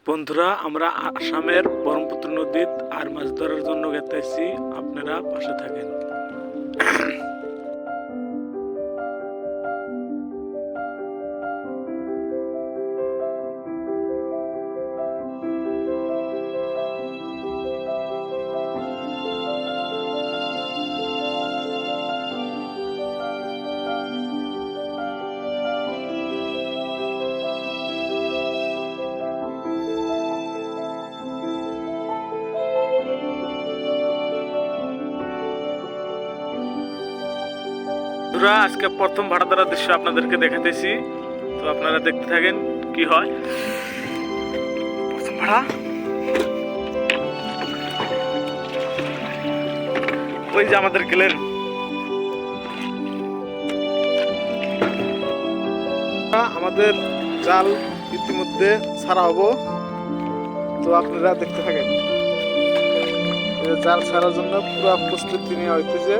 বন্ধুরা, আমরা আসামের ব্রহ্মপুত্র নদীত আর মাছ ধরার জন্য গেতেছি। আপনারা পাশে থাকেন। বন্ধুরা, আজকে প্রথম ভাড়া ধরার দৃশ্য আপনাদেরকে দেখাতেছি, তো আপনারা দেখতে থাকেন কি হয়। প্রথম ভাড়া ওই যে আমাদের গেলেন। আমাদের জাল ইতিমধ্যে ছাড়া হবো, তো আপনারা দেখতে থাকেন। জাল ছাড়ার জন্য পুরো প্রস্তুতি নেওয়া হইতেছে।